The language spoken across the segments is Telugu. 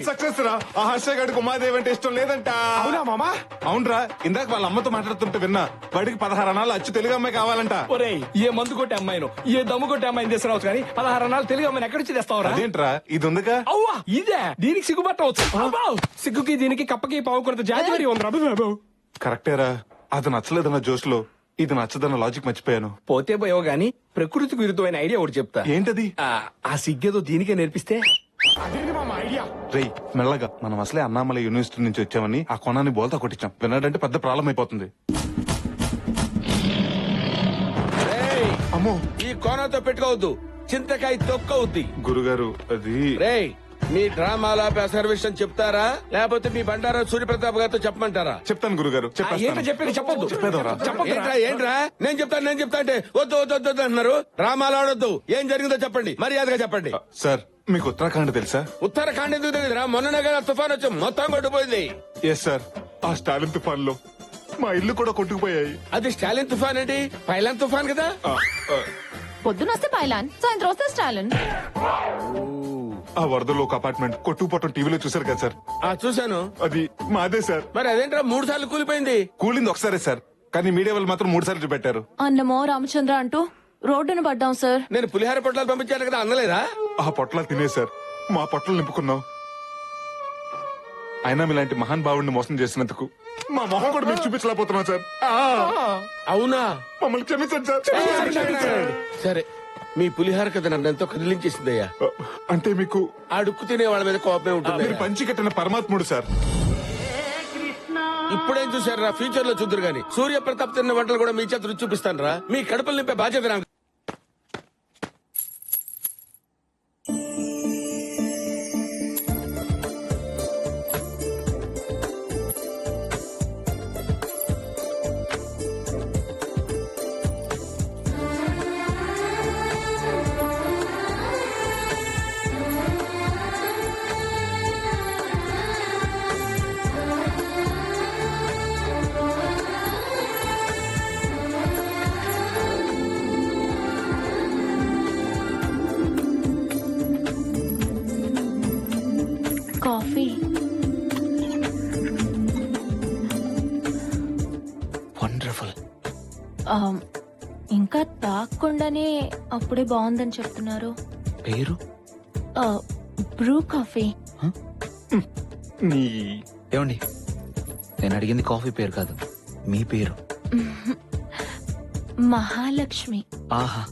సక్సెస్ రా. ఆ హర్ష గడికి ఉమాదేవి అంటే ఇష్టం లేదంట. అవునా మామా? అవునరా, ఇందాక వాళ్ళ అమ్మతో మాట్లాడుతుంటే విన్నా. వాడికి 16 అన్నాలు అచ్చు తెలుగు అమ్మాయి కావాలంట. ఒరేయ్, ఏ మందు కొట్టే అమ్మాయిను ఏ దమ్ము కొట్టే అమ్మాయిని తీసుకురావచ్చు కానీ 16 అన్నాలు తెలుగు అమ్మాయిని ఎక్కడి నుంచి తెస్తావురా? అదేంట్రా, ఇది ఉందిగా. అవ్వా ఇదే దీనికి సిగ్గుపట్టవచ్చు. సిగ్గుకి దీనికి కప్పకి పావు కొరత జాతి మరి ఉందిరా. కరెక్టేరా, అది నచ్చలేదన్న జోష్లో ఇది నచ్చదన్న లాజిక్ మర్చిపోయాను. పోతే పోయావు గానీ ప్రకృతికి విరుద్ధమైన ఐడియా ఒకటి చెప్తా. ఏంటది? ఆ సిగ్గేదో దీనికే నేర్పిస్తే. రేయ్ మెల్లగా, మనం అసలే అన్నామలై యూనివర్సిటీ నుంచి వచ్చామని ఆ కొనాన్ని బోల్తా కొట్టించాం. విన్నాడంటే పెద్ద ప్రాబ్లం అయిపోతుంది. అమ్మో, ఈ కోనతో పెట్టుకోవద్దు, చింతకాయ తొక్కవుద్ది. గురుగారు అది. రేయ్, మీ డ్రామాలాపి అసలు విషయం చెప్తారా లేకపోతే మీ బండారా సూర్యప్రతాప్ గారితో చెప్పమంటారా? చెప్తాను గురుగారు. ఏంటో చెప్పేది చెప్పొద్దు. ఏంట్రా నేను చెప్తా అంటే వద్దు వద్దు వద్దు అంటున్నారు. డ్రామాలు ఆడొద్దు, ఏం జరిగిందో చెప్పండి, మర్యాదగా చెప్పండి. సార్, మీకు ఉత్తరాఖండ్ తెలుసా? ఉత్తరాఖండ్ ఎందుకు తెలియదురా? మొన్ననే కదా తుఫాన్ వచ్చి మొత్తం కొట్టుపోయింది. ఎస్ సార్, ఆ స్టాలిన్ తుఫాన్ లో మా ఇల్లు కూడా కొట్టుకుపోయాయి. అది స్టాలిన్ తుఫాన్ ఏంటి? పైలాన్ తుఫాన్ కదా. పొద్దునొస్తే పైలాన్, సాయంత్రం వస్తే స్టాలిన్. ఆ వరదలో ఒక అపార్ట్మెంట్ కొట్టుకుపోవటం టీవీలో చూసారు కదా సార్? చూశాను. అది మాదే సార్. మరి అదేంట్రా 3 సార్లు కూలిపోయింది? కూలింది ఒకసారి సార్, కానీ మీడియా వాళ్ళు మాత్రం 3 సార్లు చూపెట్టారు. అన్నమో రామచంద్ర అంటూ రోడ్డును పడ్డాం సార్. నేను పులిహార పొట్లాలు పంపించాను కదా, అందలేదా? ఆ పొట్లాలు తినే సార్ మా పొట్టలు నింపుకున్నాం. అయినా మీలాంటి మహాన్ భావుడిని మోసం చేసినందుకు మా మొహం కూడా మీకు చూపించలేకపోతున్నాం సార్. అవునా? మమ్మల్ని క్షమించండి సార్. సరే, మీ పులిహార కథ నన్ను ఎంతో కదిలించేసిందయ్యా. అంటే మీకు అడుక్కు తినే వాళ్ళ మీద కోపమే ఉంటుంది. మీరు పంచి కట్టిన పరమాత్ముడు సార్. ఇప్పుడేం చూసారా, ఫ్యూచర్ లో చూద్దరు గాని సూర్యప్రతాప్ తిన్న వంటలు కూడా మీ చేత రుచి చూపిస్తాను రా. మీ కడుపులు నింపే బాధ్యత నాకు. కాఫీ. వండర్ఫుల్. ఇంకా తాగకుండానే అప్పుడే బాగుందని చెప్తున్నారు. పేరు బ్రూ కాఫీ. ఏమండి, నేను అడిగింది కాఫీ పేరు కాదు, మీ పేరు. మహాలక్ష్మి. ఆహా,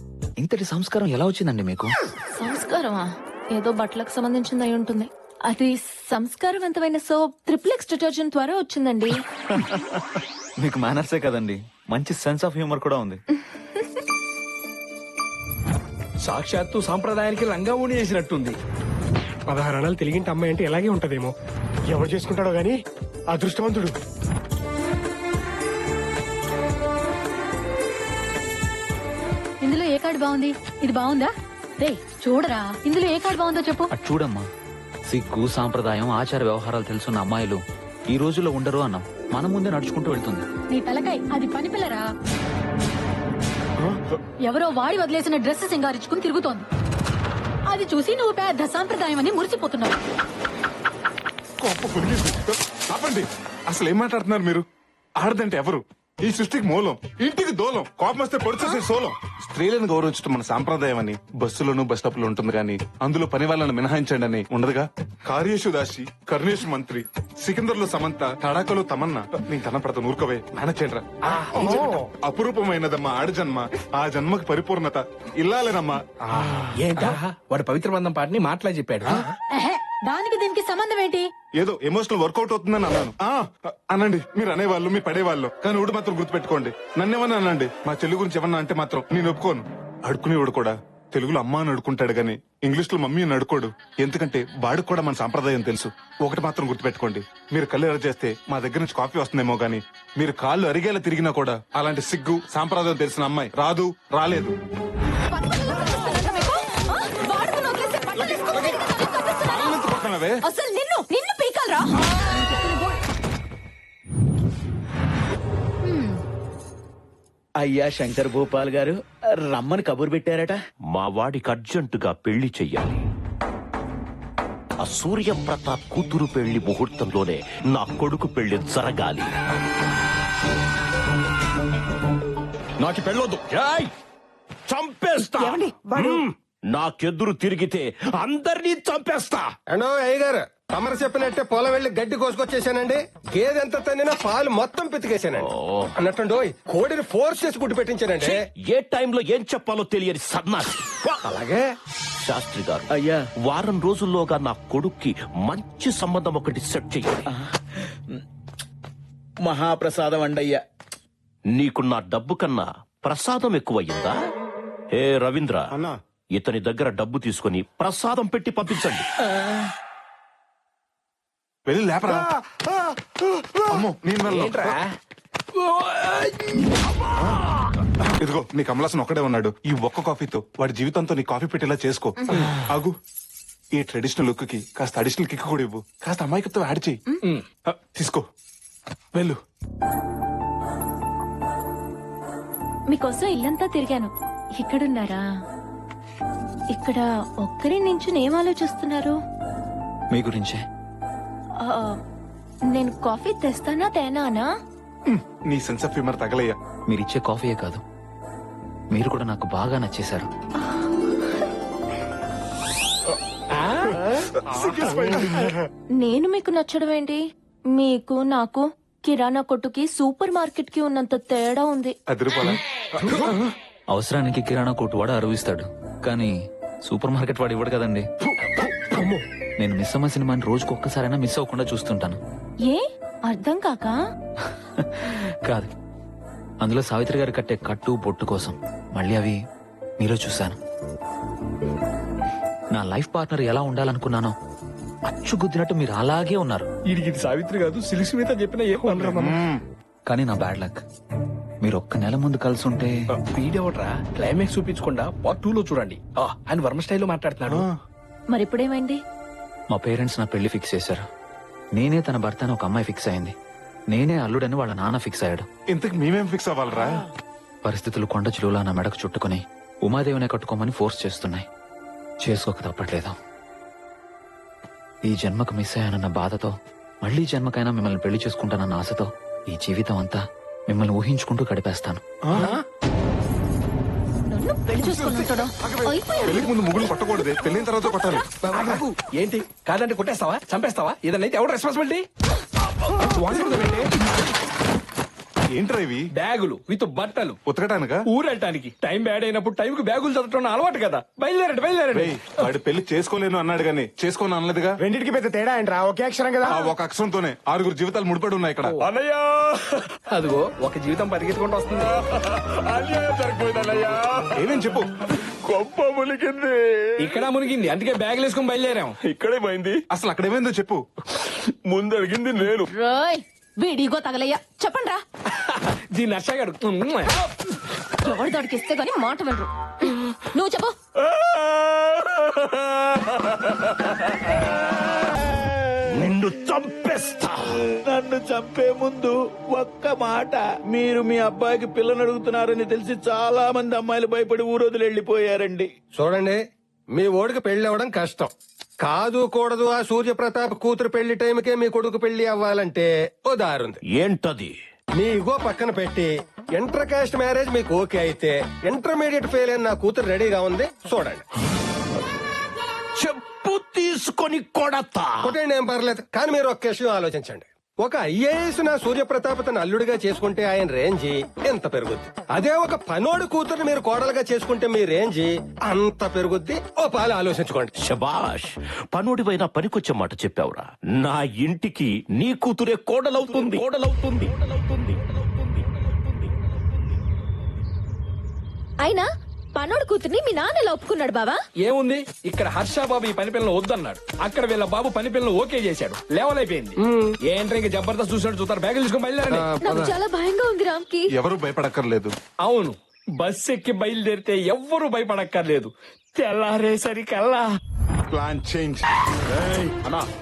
ఇంతటి సంస్కారం ఎలా వచ్చిందండి మీకు? సంస్కారమా? ఏదో బట్టలకు సంబంధించింది అయి ఉంటుంది. అది సంస్కారవంతమైన సోప్ ట్రిప్లెక్స్ డిటర్జెంట్ ద్వారా వచ్చిందండి. మీకు మేనర్సే కదండి, మంచి సెన్స్ ఆఫ్ హ్యూమర్ కూడా ఉంది. సాక్షాత్తు సాంప్రదాయానికి రంగా ఊడి చేసినట్టుంది. 16 అణాలు తెలిగింటి అమ్మాయి అంటే ఎలాగే ఉంటదేమో. ఎవరు చేసుకుంటాడో గాని అదృష్టవంతుడు. ఇందులో ఏ కార్డు బాగుంది? ఇది బాగుందా? రే చూడరా, ఇందులో ఏ కార్డు బాగుందో చెప్పు. అటు చూడమ్మా, సిగ్గు సాంప్రదాయం ఆచార వ్యవహారాలు తెలుసున్న అమ్మాయిలు ఈ రోజుల్లో ఉండరు అన్నాం. మన ముందే నడుచుకుంటూ వెళ్తుంది. నీ తలకాయ అది పని పిల్లరా. ఎవరో వాడి వదిలేసిన డ్రెస్ సింగారించుకుని తిరుగుతోంది. అది చూసి నువ్వు పెద్ద సాంప్రదాయం అని మురిసిపోతున్నావు. ఆపండి, అసలు ఏం మాట్లాడుతున్నారు మీరు? ఆడదంటే ఎవరు? ఈ సృష్టికి మూలం, ఇంటికి దూలం, కోపం వస్తే పొడిచేసే సోలం. స్త్రీలను గౌరవించడం మన సాంప్రదాయం అని బస్సులోను బస్ స్టాప్ లో ఉంటుంది కానీ అందులో పని వాళ్ళని మినహాయించండి అని ఉండదుగా. కార్యేషు దాసి, కర్ణేషు మంత్రి, సికిందర్ లో సమంత, తడాకలో తమన్నా. నీ తన ప్రత నూరుకవే మేనచేండ్రా. అపురూపమైనదమ్మా ఆడజన్మ, ఆ జన్మకి పరిపూర్ణత ఇల్లాలేనమ్మా. ఏంటా వాడు పవిత్ర బంధం పాటని మాట్లా చెప్పాడు. దానికి దీనికి సంబంధం ఏంటి? ఏదో ఎమోషనల్ వర్కౌట్ అవుతుందని అన్నాను. అనండి, మీరు అనేవాళ్ళు మీ పడేవాళ్ళు, కానీ ఊడు మాత్రం గుర్తుపెట్టుకోండి. నన్నేమన్నా అనండి, మా చెల్లి గురించి ఏమన్నా అంటే మాత్రం నేను ఒప్పుకోను. అడుకునేవాడు కూడా తెలుగులో అమ్మ అని అడుకుంటాడు గానీ ఇంగ్లీష్ లో మమ్మీ అని అడుకోడు. ఎందుకంటే వాడికి కూడా మన సాంప్రదాయం తెలుసు. ఒకటి మాత్రం గుర్తుపెట్టుకోండి, మీరు కళ్ళు ఎర్ర చేస్తే మా దగ్గర నుంచి కాఫీ వస్తుందేమో గానీ మీరు కాళ్ళు అరిగేలా తిరిగినా కూడా అలాంటి సిగ్గు సాంప్రదాయం తెలిసిన అమ్మాయి రాదు, రాలేదు. అసలు నిన్ను పీకాలరా. అయ్యా శంకర్ భూపాల్ గారు రమ్మని కబురు పెట్టారట. మా వాడికి అర్జెంటుగా పెళ్లి చెయ్యాలి. ఆ సూర్యప్రతాప్ కూతురు పెళ్లి ముహూర్తంలోనే నా కొడుకు పెళ్లి జరగాలి. నాకు పెళ్ళొద్దు. ఏయ్! చంపేస్తా. నాకెదురు తిరిగితే అందరినీ చంపేస్తా. అండో అయ్యగారు తమరు చెప్పినట్టే పొలం వెళ్ళి గడ్డి కోసుకొచ్చేసానండి. గేదె ఎంత తన్నినా పాలు మొత్తం పితికేసానండి. అన్నట్టు కోడిని ఫోర్స్ చేసి గుడ్డు పెట్టించానండి. ఏ టైంలో ఏం చెప్పాలో తెలియని సన్నాసి. అలాగే శాస్త్రి గారు, అయ్యా, వారం రోజుల్లోగా నా కొడుక్కి మంచి సంబంధం ఒకటి సెట్ చెయ్యాలి. మహాప్రసాదం అండయ్యా. నీకు నా డబ్బు కన్నా ప్రసాదం ఎక్కువయ్యిందా? ఏ రవీంద్ర, ఇతని దగ్గర డబ్బు తీసుకుని ప్రసాదం పెట్టి పంపించండి. వెళ్ళి లేపరా. అమ్మో నేను వెళ్ళను. ఇదిగో నీ కమలాసన్ ఒక్కడే ఉన్నాడు. ఈ ఒక్క కాఫీతో వాడి జీవితంతో నీ కాఫీ పెట్టేలా చేసుకో. ఆగు, ఈ ట్రెడిషనల్ లుక్ కి కాస్త అడిషనల్ కిక్ కూడా ఇవ్వు. కాస్త అమాయకత్వం యాడ్ చెయ్యి. తీసుకో, వెళ్ళు. మీకోసం ఇల్లంతా తిరిగాను. ఇక్కడున్నారా? ఇక్కడ ఒక్కరి నుంచి ఏం ఆలోచిస్తున్నారు? మీ గురించే. ఆ, నేను కాఫీ తెస్తానా తేనానా? నీ సెన్స్ ఆఫ్ హ్యూమర్ తగలయ్యా. మీరిచ్చే కాఫీయే కాదు, మీరు కూడా నాకు బాగా నచ్చేశారు. నేను మీకు నచ్చడం ఏంటి? మీకు నాకు కిరాణా కొట్టుకి సూపర్ మార్కెట్ కి ఉన్నంత తేడా ఉంది. అదిరిపోలా. అవసరానికి కిరాణా కొట్టు వాడు అరువిస్తాడు, కానీ సూపర్ మార్కెట్ వాడు ఇవ్వడు కదండి. నేను మిస్ అమ్మ సినిమాని రోజుకు ఒక్కసారైనా మిస్ అవ్వకుండా చూస్తుంటాను. ఏ అర్థం కాక? కాదు, అందులో సావిత్రి గారు కట్టే కట్టు బొట్టు కోసం మళ్ళీ అవి మీలో చూశాను. నా లైఫ్ పార్ట్నర్ ఎలా ఉండాలనుకున్నానో అచ్చు గుద్దినట్టు మీరు అలాగే ఉన్నారు. ఇది సావిత్రి కాదు, సిలిసి మీద చెప్పిన ఏం కానీ నా బ్యాడ్ లక్, మీరు ఒక్క నెల ముందు కలిసి ఉంటే. వీడియోట్రా క్లైమాక్స్ చూపించకుండా పార్ట్ 2 లో చూడండి. ఆయన వర్మ స్టైల్లో మాట్లాడుతున్నాడు. మరిప్పుడేమైంది? మా పేరెంట్స్ నా పెళ్లి ఫిక్స్ చేశారు. నేనే తన భర్త అని ఒక అమ్మాయి ఫిక్స్ అయింది. నేనే అల్లుడని వాళ్ళ నాన్న ఫిక్స్ అయ్యాడు. ఇంతకు మేమేం ఫిక్స్ అవ్వాలరా? పరిస్థితులు కొండ చిలువలా నా మెడకు చుట్టుకుని ఉమాదేవినే కట్టుకోమని ఫోర్స్ చేస్తున్నాయి. చేసుకోక తప్పట్లేదు. ఈ జన్మకు మిస్ అయ్యానన్న బాధతో, మళ్లీ జన్మకైనా మిమ్మల్ని పెళ్లి చేసుకుంటానన్న ఆశతో ఈ జీవితం అంతా మిమ్మల్ని ఊహించుకుంటూ గడిపేస్తాను. నన్ను పెళ్లి చేసుకుంటాడా? పెళ్లికి ముందు ముగ్గులు కొట్టకూడదు, పెళ్ళిన తర్వాత కొట్టాలి. ఏంటి కాదంటే కొట్టేస్తావా, చంపేస్తావా? ఏదన్నా అయితే ఎవరు రెస్పాన్సిబిలిటీ? ఏంట్రా ఇవి? బ్యాగులు విత్ బట్టలు ఉతకటానికా? ఊరెళ్ళటానికి. టైం బ్యాడ్ అయినప్పుడు టైం కు బ్యాగులు చదవటం అలవాటు కదా. బయలుదేరండి. రేయ్, వాడు పెళ్లి చేసుకోలేను అన్నాడు గానీ చేసుకోను అనలేదుగా. రెండింటికి పెద్ద తేడా ఏంట్రా? ఒకే అక్షరం కదా. ఆ ఒక అక్షరంతోనే 6 జీవితాలు ముడిపడి ఉన్నాయి ఇక్కడ. అన్నయ్యా, అదిగో ఒక జీవితం పరిగెత్తుకుంటూ వస్తుంది. ఏమేం చెప్పు. గొప్ప మునిగింది. ఇక్కడ మునిగింది, అందుకే బ్యాగులు వేసుకుని బయలుదేరాం. ఇక్కడే పోయింది. అసలు అక్కడ ఏమైందో చెప్పు. ముందు అడిగింది నేను. రోయ్ వీడిగో తగలయ్యా. చెప్పండి రా. దీని నర్సగాడు ఎవరు దొడికిస్తే గానీ మాట వినరు. నువ్వు చెప్పు. నిన్ను చంపేస్తా. నన్ను చంపే ముందు ఒక్క మాట, మీరు మీ అబ్బాయికి పిల్లని అడుగుతున్నారని తెలిసి చాలా మంది అమ్మాయిలు భయపడి ఊరోజులు వెళ్లిపోయారండి. చూడండి, మీ ఓడికి పెళ్లి అవ్వడం కష్టం కాదు. కూడదు ఆ సూర్యప్రతాప్ కూతురు పెళ్లి టైంకే మీ కొడుకు పెళ్లి అవ్వాలంటే ఓ దారుంది. ఏంటది? మీ ఇగో పక్కన పెట్టి ఇంటర్ కాస్ట్ మ్యారేజ్ మీకు ఓకే అయితే, ఇంటర్మీడియట్ ఫెయిల్ అయిన నా కూతురు రెడీగా ఉంది, చూడండి. చెప్పు తీసుకొని కొడతా. కొట్టండి, ఏం పర్లేదు. కానీ మీరు ఒక్క విషయం ఆలోచించండి. ఒక ఐఏఎస్ నా సూర్యప్రతాప్ తన అల్లుడిగా చేసుకుంటే ఆయన రేంజి ఎంత పెరుగుద్ది. అదే ఒక పనోడు కూతురు మీరు కోడలుగా చేసుకుంటే మీ రేంజి అంత పెరుగుద్ది. ఓ పాలు ఆలోచించుకోండి. శబాష్, పనుడివైనా పనికొచ్చే మాట చెప్పావురా. నా ఇంటికి నీ కూతురే కోడలవుతుంది. అయినా పనోడు కూతుర్ని మీ నాన్న ఎలా ఒప్పుకున్నాడు బావా? ఏముంది, ఇక్కడ హర్ష బాబు ఈ పని పిల్లలు వద్దన్నాడు. అక్కడ వీళ్ళ బాబు పని పిల్లలు ఓకే చేశాడు. లేవలైపోయింది. ఏంటంటే ఇంకా జబర్దస్త్ చూసినట్టు చూస్తారు. బ్యాగులు తీసుకొని బయలుదేరండి. నాకు చాలా భయంగా ఉంది రామ్కి. ఎవరు భయపడక్కర్లేదు. అవును, బస్ ఎక్కి బయలుదేరితే ఎవ్వరూ భయపడక్కర్లేదు. తెల్లారేసరికల్లా ప్లాన్ చేంజ్.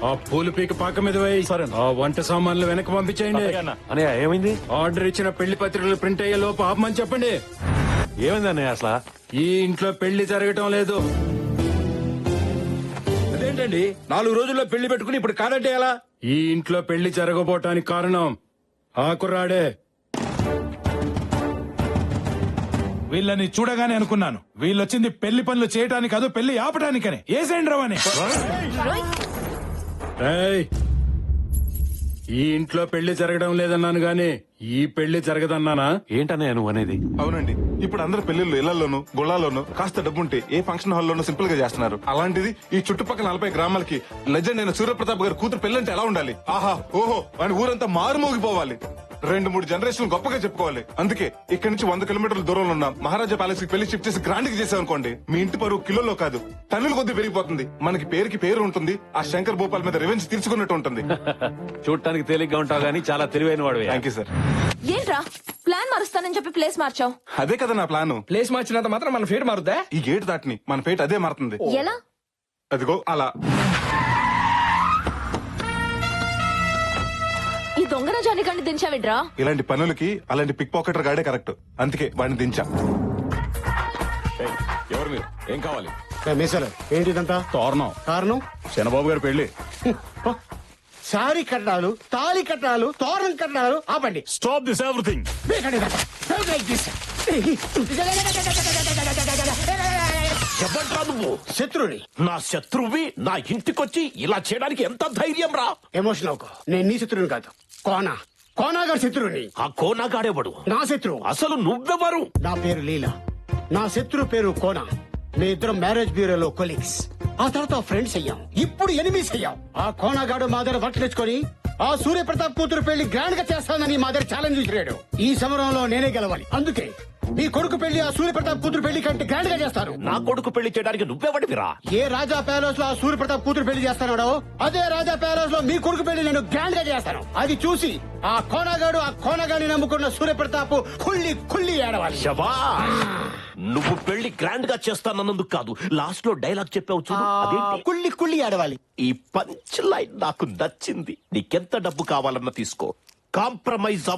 ఆ పూలు పీక పాక మీద వేయి. ఆ వంట సామాన్లు వెనక్కి పంపించేయండి. అనే ఏమైంది? ఆర్డర్ ఇచ్చిన పెళ్లి పత్రికలు ప్రింట్ అయ్యే లోపు ఆపమని చెప్పండి. ఏమైంది అన్నయ్య? అసలు ఈ ఇంట్లో పెళ్లి జరగటం లేదు. అదేంటండి ఏంటండి 4 రోజుల్లో పెళ్లి పెట్టుకుని ఇప్పుడు కాదంటే ఎలా? ఈ ఇంట్లో పెళ్లి జరగబోటానికి కారణం ఆ కుర్రాడే. వీళ్ళని చూడగానే అనుకున్నాను వీళ్ళొచ్చింది పెళ్లి పనులు చేయటానికి కాదు పెళ్లి ఆపటానికనే. ఏసేండి రవని. ఏయ్, ఈ ఇంట్లో పెళ్లి జరగడం లేదన్నాను గాని ఈ పెళ్లి జరగదన్నానా? ఏంటన్నయ్య నువ్వు అనేది? అవునండి, ఇప్పుడు అందరు పెళ్లిళ్ళు ఇళ్లలోను గుళ్ళాల్లోను కాస్త డబ్బుంటే ఏ ఫంక్షన్ హాల్లోనూ సింపుల్ గా చేస్తున్నారు. అలాంటిది ఈ చుట్టుపక్కల 40 గ్రామాలకి లెజెండ్ అయిన సూర్యప్రతాప్ గారి కూతురు పెళ్ళంటే ఎలా ఉండాలి? ఆహా ఓహో అని ఊరంతా మారుమోగిపోవాలి. 2-3 జనరేషన్ గొప్పగా చెప్పుకోవాలి. అందుకే ఇక్కడి నుంచి 100 కిలోమీటర్ల దూరంలో ఉన్న మహారాజా ప్యాలెస్ కి పెళ్లి షిఫ్ట్ చేసి గ్రాండ్ గా చేసామనుకోండి, మీ ఇంటి పరువు కిలోలో కాదు టన్నుల కొద్ది పెరిగిపోతుంది. మనకి పేరుకి పేరు ఉంటుంది. ఆ శంకర్ భూపాల్ మీద రివెంజ్ తీర్చుకున్నట్టు ఉంటుంది. చూడటానికి తేలిగ్గా ఉంటావు గానీ చాలా తెలివైన వాడు. Thank you sir. ఏంట్రా ప్లాన్ మారుస్తానని చెప్పి ప్లేస్ మార్చావు? అదే కదా నా ప్లాను. ప్లేస్ మార్చినంత మాత్రం మన ఫేట్ మారుద్దా? ఈ గేట్ దాటిని మన పేట అదే మారుతుంది. ఎలా? అదిగో అలా. ఈ దొంగ జానికండి దించావిడ్రా? ఇలాంటి పనులకి అలాంటి పిక్ పాకెటర్ గాడే కరెక్ట్. అందుకే వాడిని దించా. ఎవరు మీరు? ఏం కావాలి? మీసాలు ఏంటిదంతా? తోరణం కారణం చంద్రబాబు గారి పెళ్లి. శారీ కట్టాలు, తాళి కట్టాలు, తోరణం కట్టాలు. ఆపండి. Stop this everything. ఎవడ్రా నువ్వు? శత్రుని నా శత్రువి నా ఇంటికొచ్చి ఇలా చేయడానికి ఎంత ధైర్యం రా? ఎమోషన్ అవుకో. నేను నీ శత్రువుని కాదు, కోనా గారి శత్రువుని. ఆ కోనాగాడేవాడు నా శత్రువు. అసలు నువ్వెవరు? నా పేరు లీలా, నా శత్రు పేరు కోనా. మీ ఇద్దరం మ్యారేజ్ బ్యూరోలో కొలీగ్స్. ఆ తర్వాత ఫ్రెండ్స్ అయ్యాం. ఇప్పుడు ఎనిమిస్ అయ్యాం. ఆ కోనాగాడు మా దగ్గర వర్క్ తెచ్చుకొని ఆ సూర్యప్రతాప్ కూతురు పెళ్లి గ్రాండ్ గా చేస్తానని మా దగ్గర ఛాలెంజ్ విసిరాడు. ఈ సమరంలో నేనే గెలవాలి. అందుకే మీ కొడుకు పెళ్లి ఆ సూర్యప్రతాప్ కూతురు పెళ్లి కంటే గ్రాండ్ గా చేస్తారు. నా కొడుకు పెళ్లి చేయడానికి నువ్వెవడివిరా? ఏ రాజా ప్యాలెస్ లో ఆ సూర్యప్రతాప్ కూతురు పెళ్లి చేస్తాడో అదే రాజా ప్యాలెస్ లో మీ కొడుకు పెళ్లి నేను గ్రాండ్ గా చేస్తాను. అది చూసి ఆ కోనగాడు ఆ కోనగాడిని నమ్ముకున్న సూర్యప్రతాప్ కుళ్ళి కుళ్ళి ఏడవాలి. శబా, నువ్వు పెళ్లి గ్రాండ్ గా చేస్తానన్నందుకు కాదు, లాస్ట్ లో డైలాగ్ చెప్పావు చూడు, అదేంటి? కుళ్ళి కుళ్ళి ఏడవాలి. ఈ పంచ్ లైన్ నాకు నచ్చింది. నీకెంత డబ్బు కావాలన్నా తీసుకో, కాంప్రమైజ్